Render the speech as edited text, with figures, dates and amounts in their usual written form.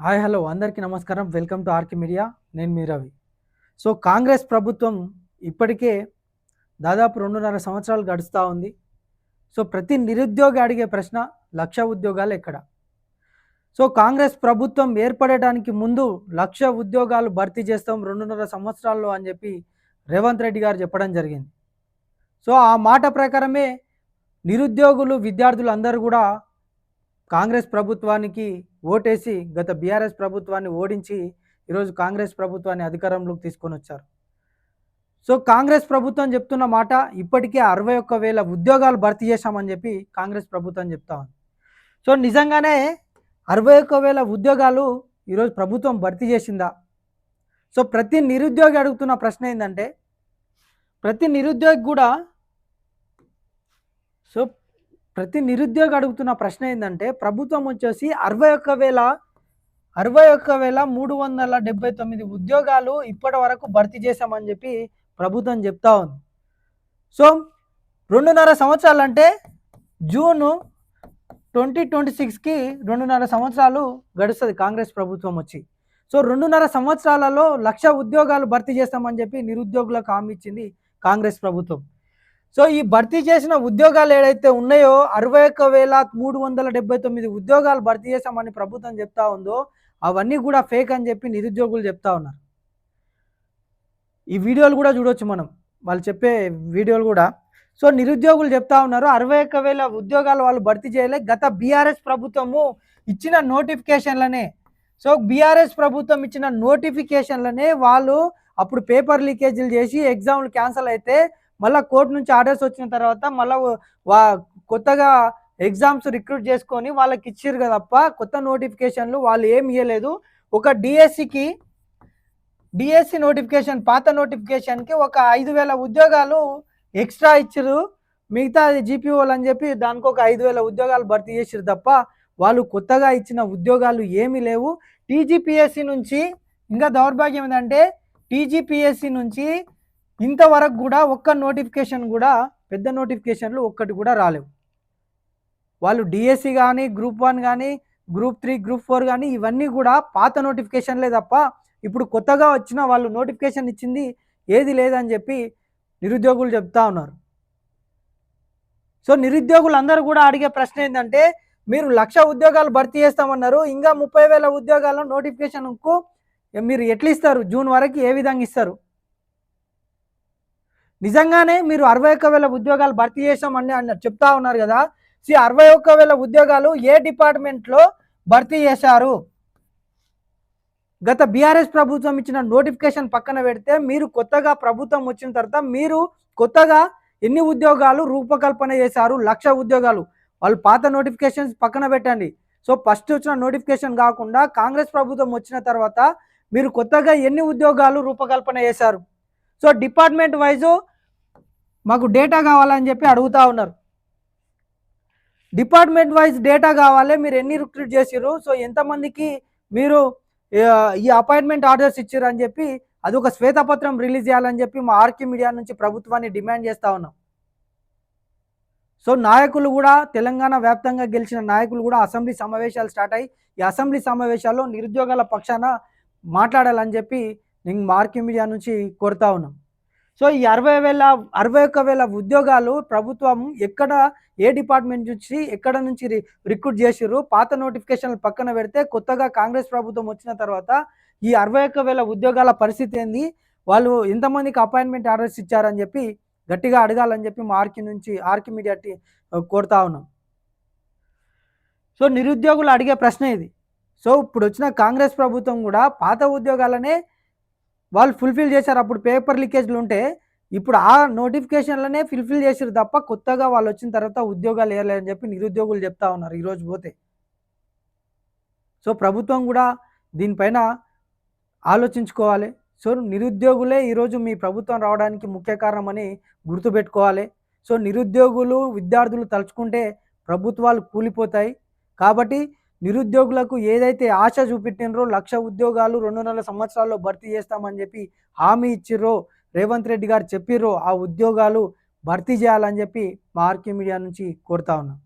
Hi hello అందరికీ నమస్కారం. Welcome to RK media. నేను మీ రవి. కాంగ్రెస్ ప్రభుత్వం ఇప్పటికే దాదాపు 2.5 సంవత్సరాలు గడుస్తూ ఉంది. ప్రతి నిరుద్యోగి అడిగే ప్రశ్న, లక్ష ఉద్యోగాలు ఎక్కడ? కాంగ్రెస్ ప్రభుత్వం ఏర్పడడానికి ముందు 1,00,000 ఉద్యోగాలు భర్తీ చేస్తాం 2.5 సంవత్సరాల్లో అని చెప్పి రేవంత్ రెడ్డి గారు చెప్పడం జరిగింది. ఆ మాట ప్రకారమే నిరుద్యోగులు, విద్యార్థులు అందరూ కూడా కాంగ్రెస్ ప్రభుత్వానికి ఓటేసి గత బీఆర్ఎస్ ప్రభుత్వాన్ని ఓడించి ఈరోజు కాంగ్రెస్ ప్రభుత్వాన్ని అధికారంలోకి తీసుకొని వచ్చారు. కాంగ్రెస్ ప్రభుత్వం చెప్తున్న మాట, ఇప్పటికే 61,000 ఉద్యోగాలు భర్తీ చేశామని చెప్పి కాంగ్రెస్ ప్రభుత్వం చెప్తా ఉంది. నిజంగానే 61,000 ఉద్యోగాలు ఈరోజు ప్రభుత్వం భర్తీ చేసిందా? ప్రతి నిరుద్యోగి అడుగుతున్న ప్రశ్న ఏంటంటే, ప్రతి నిరుద్యోగి కూడా అడుగుతున్న ప్రశ్న ఏంటంటే, ప్రభుత్వం వచ్చేసి 61,379 ఉద్యోగాలు ఇప్పటి వరకు భర్తీ చేశామని చెప్పి ప్రభుత్వం చెప్తా ఉంది. 2.5 సంవత్సరాలు అంటే జూన్ 2026కి 2.5 సంవత్సరాలు గడుస్తుంది కాంగ్రెస్ ప్రభుత్వం వచ్చి. 2.5 సంవత్సరాలలో 1,00,000 ఉద్యోగాలు భర్తీ చేస్తామని చెప్పి నిరుద్యోగులకు హామీ ఇచ్చింది కాంగ్రెస్ ప్రభుత్వం. ఈ భర్తీ చేసిన ఉద్యోగాలు ఏదైతే ఉన్నాయో 61,379 ఉద్యోగాలు భర్తీ చేశామని ప్రభుత్వం చెప్తా ఉందో అవన్నీ కూడా ఫేక్ అని చెప్పి నిరుద్యోగులు చెప్తా ఉన్నారు. ఈ వీడియోలు కూడా చూడొచ్చు మనం, వాళ్ళు చెప్పే వీడియోలు కూడా. నిరుద్యోగులు చెప్తా ఉన్నారు 61,000 ఉద్యోగాలు వాళ్ళు భర్తీ చేయలే. గత బీఆర్ఎస్ ప్రభుత్వము ఇచ్చిన నోటిఫికేషన్లనే బీఆర్ఎస్ ప్రభుత్వం ఇచ్చిన నోటిఫికేషన్లనే వాళ్ళు అప్పుడు పేపర్ లీకేజీలు చేసి ఎగ్జామ్లు క్యాన్సిల్ అయితే మళ్ళీ కోర్టు నుంచి ఆర్డర్స్ వచ్చిన తర్వాత మళ్ళీ కొత్తగా ఎగ్జామ్స్ రిక్రూట్ చేసుకొని వాళ్ళకి ఇచ్చారు కదా తప్ప కొత్త నోటిఫికేషన్లు వాళ్ళు ఏమి ఇవ్వలేదు. ఒక డిఎస్సి నోటిఫికేషన్, పాత నోటిఫికేషన్కి ఒక 5,000 ఉద్యోగాలు ఎక్స్ట్రా ఇచ్చారు. మిగతా జీపీఓలు అని చెప్పి దానికి ఒక 5,000 ఉద్యోగాలు భర్తీ చేసారు తప్ప వాళ్ళు కొత్తగా ఇచ్చిన ఉద్యోగాలు ఏమీ లేవు. టీజీపీఎస్సీ నుంచి ఇంకా దౌర్భాగ్యం ఏంటంటే, టీజీపీఎస్సీ నుంచి ఇంతవరకు కూడా ఒక్క నోటిఫికేషన్ కూడా, పెద్ద నోటిఫికేషన్లు ఒక్కటి కూడా రాలేవు. వాళ్ళు డిఎస్సి కానీ, గ్రూప్ 1 కానీ, గ్రూప్ 3, గ్రూప్ 4 కానీ ఇవన్నీ కూడా పాత నోటిఫికేషన్లే తప్ప ఇప్పుడు కొత్తగా వచ్చిన వాళ్ళు నోటిఫికేషన్ ఇచ్చింది ఏది లేదని చెప్పి నిరుద్యోగులు చెప్తా ఉన్నారు. నిరుద్యోగులు అందరూ కూడా అడిగే ప్రశ్న ఏంటంటే, మీరు 1,00,000 ఉద్యోగాలు భర్తీ చేస్తామన్నారు, ఇంకా 30,000 ఉద్యోగాల నోటిఫికేషన్కు మీరు ఎట్లా ఇస్తారు? జూన్ వరకు ఏ విధంగా ఇస్తారు? నిజంగానే మీరు 61,000 ఉద్యోగాలు భర్తీ చేశామని చెప్తా ఉన్నారు కదా. 61,000 ఉద్యోగాలు ఏ డిపార్ట్మెంట్లో భర్తీ చేశారు? గత బీఆర్ఎస్ ప్రభుత్వం ఇచ్చిన నోటిఫికేషన్ పక్కన పెడితే మీరు కొత్తగా ప్రభుత్వం వచ్చిన తర్వాత మీరు కొత్తగా ఎన్ని ఉద్యోగాలు రూపకల్పన చేశారు? 1,00,000 ఉద్యోగాలు. వాళ్ళు పాత నోటిఫికేషన్స్ పక్కన పెట్టండి. ఫస్ట్ వచ్చిన నోటిఫికేషన్ కాకుండా కాంగ్రెస్ ప్రభుత్వం వచ్చిన తర్వాత మీరు కొత్తగా ఎన్ని ఉద్యోగాలు రూపకల్పన చేశారు? డిపార్ట్మెంట్ వైజు మాకు డేటా కావాలని చెప్పి అడుగుతూ ఉన్నారు. డిపార్ట్మెంట్ వైజ్ డేటా కావాలి, మీరు ఎన్ని రిక్రూట్ చేసిర్రు, ఎంతమందికి మీరు ఈ అపాయింట్మెంట్ ఆర్డర్స్ ఇచ్చారు అని చెప్పి అది ఒక శ్వేతపత్రం రిలీజ్ చేయాలని చెప్పి మా ఆర్కే మీడియా నుంచి ప్రభుత్వాన్ని డిమాండ్ చేస్తూ ఉన్నాం. నాయకులు కూడా, తెలంగాణ వ్యాప్తంగా గెలిచిన నాయకులు కూడా అసెంబ్లీ సమావేశాలు స్టార్ట్ అయ్యి ఈ అసెంబ్లీ సమావేశాల్లో నిరుద్యోగాల పక్షాన మాట్లాడాలని చెప్పి నేను మా ఆర్కే మీడియా నుంచి కోరుతా ఉన్నాం. ఈ 61,000 ఉద్యోగాలు ప్రభుత్వం ఏ డిపార్ట్మెంట్ నుంచి ఎక్కడ నుంచి రిక్రూట్ చేసిర్రు? పాత నోటిఫికేషన్లు పక్కన పెడితే కొత్తగా కాంగ్రెస్ ప్రభుత్వం వచ్చిన తర్వాత ఈ 61,000 ఉద్యోగాల పరిస్థితి ఏంది? వాళ్ళు ఎంతమందికి అపాయింట్మెంట్ ఆర్డర్స్ ఇచ్చారని చెప్పి గట్టిగా అడగాలని చెప్పి మా ఆర్కే మీడియా కోరుతా ఉన్నాం. నిరుద్యోగులు అడిగే ప్రశ్న ఇది. ఇప్పుడు వచ్చిన కాంగ్రెస్ ప్రభుత్వం కూడా పాత ఉద్యోగాలనే వాళ్ళు ఫుల్ఫిల్ చేశారు. అప్పుడు పేపర్ లీకేజ్లు ఉంటే ఇప్పుడు ఆ నోటిఫికేషన్లనే ఫుల్ఫిల్ చేసారు తప్ప కొత్తగా వాళ్ళు వచ్చిన తర్వాత ఉద్యోగాలు వేయలేదని చెప్పి నిరుద్యోగులు చెప్తా ఉన్నారు ఈరోజు పోతే. ప్రభుత్వం కూడా దీనిపైన ఆలోచించుకోవాలి. నిరుద్యోగులే ఈరోజు మీ ప్రభుత్వం రావడానికి ముఖ్య కారణమని గుర్తుపెట్టుకోవాలి. నిరుద్యోగులు, విద్యార్థులు తలుచుకుంటే ప్రభుత్వాలు కూలిపోతాయి. కాబట్టి నిరుద్యోగులకు ఏదైతే ఆశ చూపెట్టినరో 1,00,000 ఉద్యోగాలు 2.5 సంవత్సరాల్లో భర్తీ చేస్తామని చెప్పి హామీ ఇచ్చిర్రో, రేవంత్ రెడ్డి గారు చెప్పిర్రో ఆ ఉద్యోగాలు భర్తీ చేయాలని చెప్పి మా ఆర్కే మీడియా నుంచి కోరుతా ఉన్నాం.